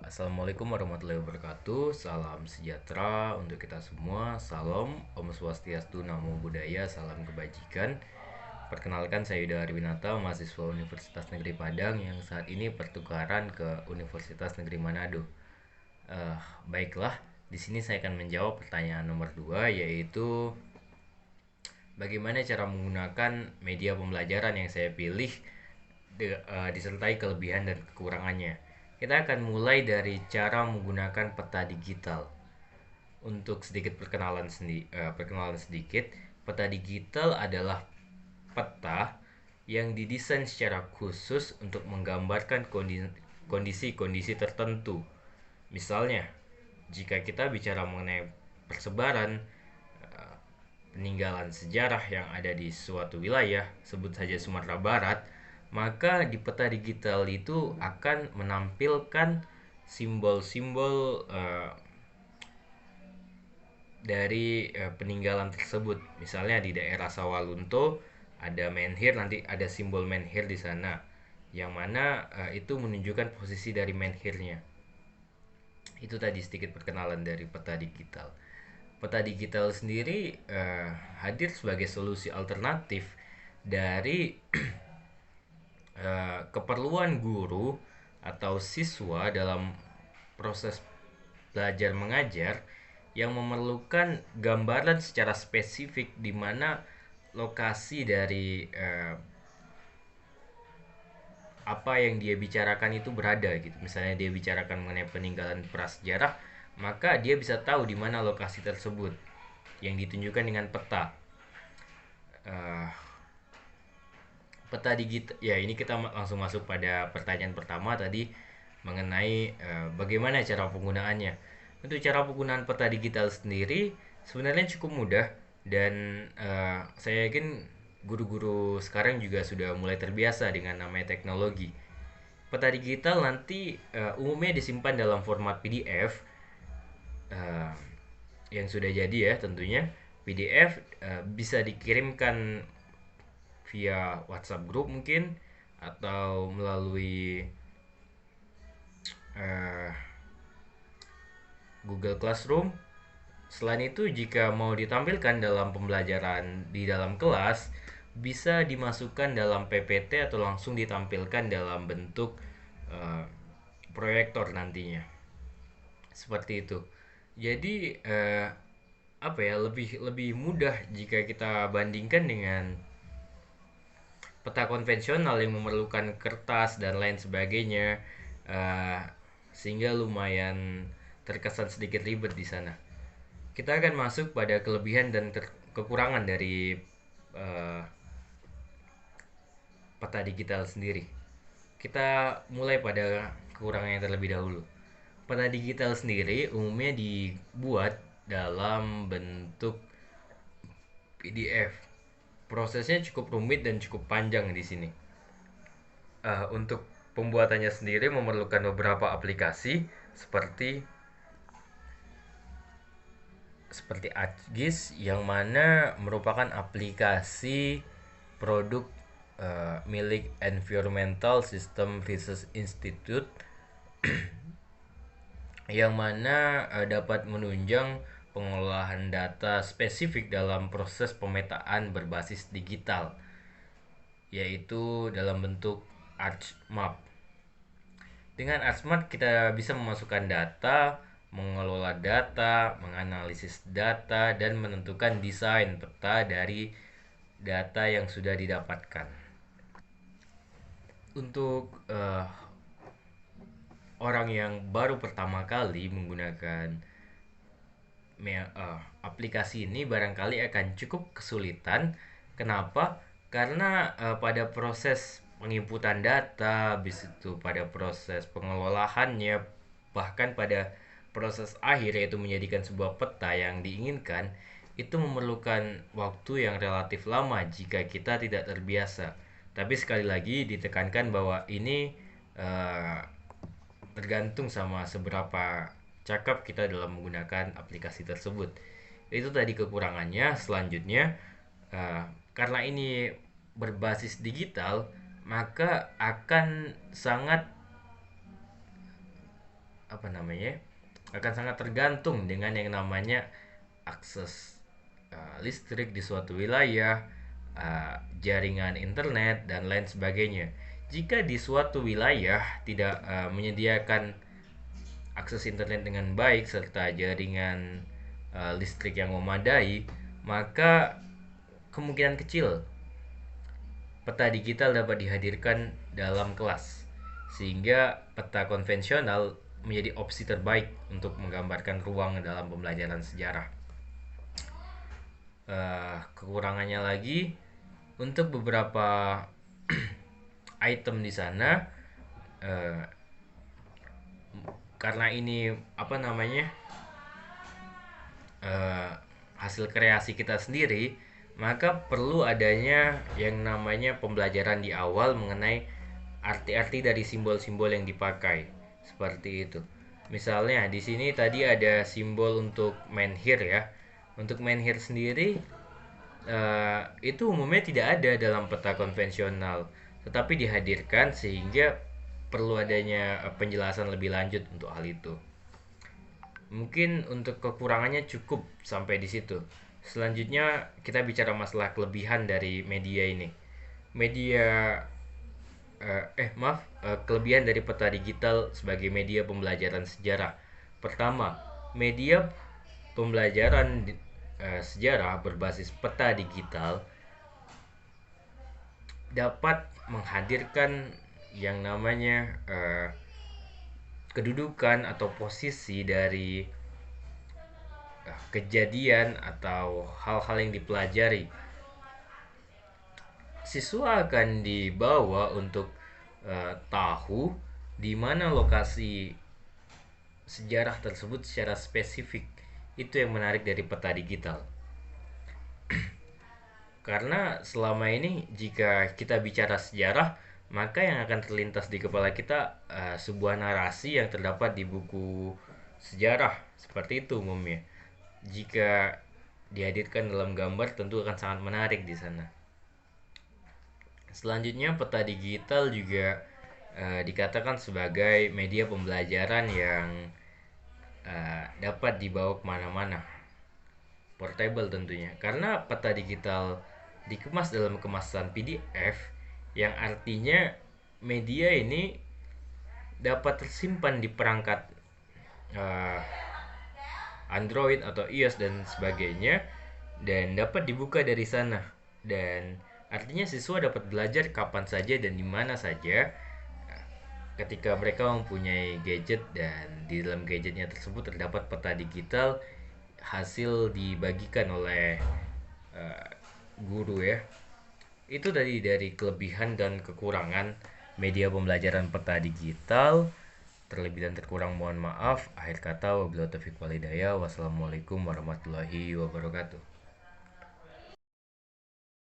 Assalamualaikum warahmatullahi wabarakatuh. Salam sejahtera untuk kita semua. Salam Om Swastiastu, Namo Buddhaya, salam kebajikan. Perkenalkan, saya Yuda Arwinata, mahasiswa Universitas Negeri Padang yang saat ini pertukaran ke Universitas Negeri Manado. Eh, Baiklah, di sini saya akan menjawab pertanyaan nomor 2, yaitu bagaimana cara menggunakan media pembelajaran yang saya pilih disertai kelebihan dan kekurangannya. Kita akan mulai dari cara menggunakan peta digital. Untuk sedikit perkenalan sedikit, peta digital adalah peta yang didesain secara khusus untuk menggambarkan kondisi-kondisi tertentu. Misalnya, jika kita bicara mengenai persebaran peninggalan sejarah yang ada di suatu wilayah, sebut saja Sumatera Barat, maka di peta digital itu akan menampilkan simbol-simbol dari peninggalan tersebut. Misalnya di daerah Sawalunto ada menhir, nanti ada simbol menhir di sana, yang mana itu menunjukkan posisi dari menhirnya. Itu tadi sedikit perkenalan dari peta digital. Peta digital sendiri hadir sebagai solusi alternatif dari keperluan guru atau siswa dalam proses belajar mengajar yang memerlukan gambaran secara spesifik di mana lokasi dari apa yang dia bicarakan itu berada gitu. Misalnya dia bicarakan mengenai peninggalan prasejarah, maka dia bisa tahu di mana lokasi tersebut yang ditunjukkan dengan peta. Uh, Peta digital, ya ini kita langsung masuk pada pertanyaan pertama tadi mengenai bagaimana cara penggunaannya. Untuk cara penggunaan peta digital sendiri sebenarnya cukup mudah, dan saya yakin guru-guru sekarang juga sudah mulai terbiasa dengan namanya teknologi. Peta digital nanti umumnya disimpan dalam format PDF uh, yang sudah jadi ya tentunya. PDF bisa dikirimkan via WhatsApp group mungkin, atau melalui uh, Google Classroom. Selain itu, jika mau ditampilkan dalam pembelajaran di dalam kelas, bisa dimasukkan dalam PPT atau langsung ditampilkan dalam bentuk uh, proyektor nantinya. Seperti itu. Jadi apa ya, lebih lebih mudah jika kita bandingkan dengan peta konvensional yang memerlukan kertas dan lain sebagainya, uh, sehingga lumayan terkesan sedikit ribet di sana. Kita akan masuk pada kelebihan dan kekurangan dari uh, peta digital sendiri. Kita mulai pada kekurangannya terlebih dahulu. Peta digital sendiri umumnya dibuat dalam bentuk PDF. Prosesnya cukup rumit dan cukup panjang di sini. Untuk pembuatannya sendiri memerlukan beberapa aplikasi seperti ArcGIS, yang mana merupakan aplikasi produk milik Environmental System Research Institute yang mana dapat menunjang pengolahan data spesifik dalam proses pemetaan berbasis digital, yaitu dalam bentuk ArcMap. Dengan ArcMap kita bisa memasukkan data, mengelola data, menganalisis data, dan menentukan desain peta dari data yang sudah didapatkan. Untuk orang yang baru pertama kali menggunakan aplikasi ini barangkali akan cukup kesulitan. Kenapa? Karena pada proses penginputan data, habis itu pada proses pengelolaannya, bahkan pada proses akhir yaitu menjadikan sebuah peta yang diinginkan, itu memerlukan waktu yang relatif lama jika kita tidak terbiasa. Tapi sekali lagi ditekankan bahwa ini tergantung sama seberapa cakap kita dalam menggunakan aplikasi tersebut. Itu tadi kekurangannya. Selanjutnya, karena ini berbasis digital, maka akan sangat apa namanya, akan sangat tergantung dengan yang namanya akses listrik di suatu wilayah, jaringan internet dan lain sebagainya. Jika di suatu wilayah tidak menyediakan akses internet dengan baik serta jaringan listrik yang memadai, maka kemungkinan kecil peta digital dapat dihadirkan dalam kelas, sehingga peta konvensional menjadi opsi terbaik untuk menggambarkan ruang dalam pembelajaran sejarah. Kekurangannya lagi, untuk beberapa item di sana, uh, karena ini apa namanya, uh, hasil kreasi kita sendiri, maka perlu adanya yang namanya pembelajaran di awal mengenai arti-arti dari simbol-simbol yang dipakai. Seperti itu. Misalnya di sini tadi ada simbol untuk menhir ya. Untuk menhir sendiri itu umumnya tidak ada dalam peta konvensional, tetapi dihadirkan sehingga perlu adanya penjelasan lebih lanjut untuk hal itu. Mungkin untuk kekurangannya cukup sampai di situ. Selanjutnya kita bicara masalah kelebihan dari media ini. Media kelebihan dari peta digital sebagai media pembelajaran sejarah. Pertama, media pembelajaran sejarah berbasis peta digital dapat menghadirkan yang namanya kedudukan atau posisi dari kejadian atau hal-hal yang dipelajari. Siswa akan dibawa untuk tahu di mana lokasi sejarah tersebut secara spesifik. Itu yang menarik dari peta digital. Karena selama ini jika kita bicara sejarah, maka yang akan terlintas di kepala kita sebuah narasi yang terdapat di buku sejarah. Seperti itu umumnya. Jika dihadirkan dalam gambar tentu akan sangat menarik di sana. Selanjutnya peta digital juga dikatakan sebagai media pembelajaran yang dapat dibawa kemana-mana, portable tentunya, karena peta digital dikemas dalam kemasan PDF, yang artinya media ini dapat tersimpan di perangkat Android atau iOS dan sebagainya, dan dapat dibuka dari sana, dan artinya siswa dapat belajar kapan saja dan di mana saja ketika mereka mempunyai gadget, dan di dalam gadgetnya tersebut terdapat peta digital hasil dibagikan oleh guru ya. Itu tadi dari kelebihan dan kekurangan media pembelajaran peta digital. Terlebih dan terkurang mohon maaf. Akhir kata wabillahi taufiq walhidayah. Wassalamualaikum warahmatullahi wabarakatuh.